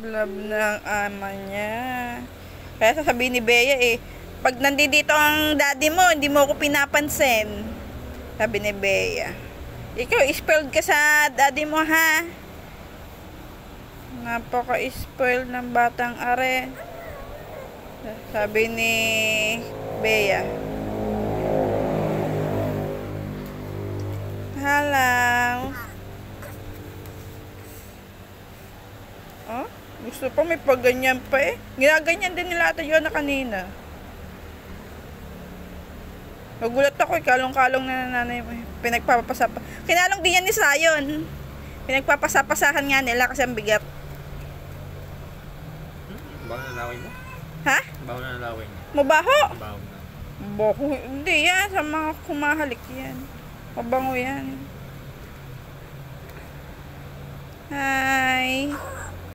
Love ng ama niya. Kaya sasabihin ni Bea pag nandito ang daddy mo, hindi mo ako pinapansin. Sabi ni Bea. Ikaw, spoiled ka sa daddy mo, ha? Napaka-spoiled ng batang are. Sabi ni Bea. Hello. Oh, gusto pa may pagganyan pa Ginaganyan din nila ata yun na kanina. Nagulat ako kalong-kalong na nanay mo. Pinagpapasapa. Kinalong din yan ni Sayon. Pinagpapasapasahan nga nila kasi ang bigat. Baho na laway mo? Ha? Baho na laway mo. Mabaho? Baho na. Baho. Hindi yan. Sa mga kumahalik yan. Mabango yan. Hi.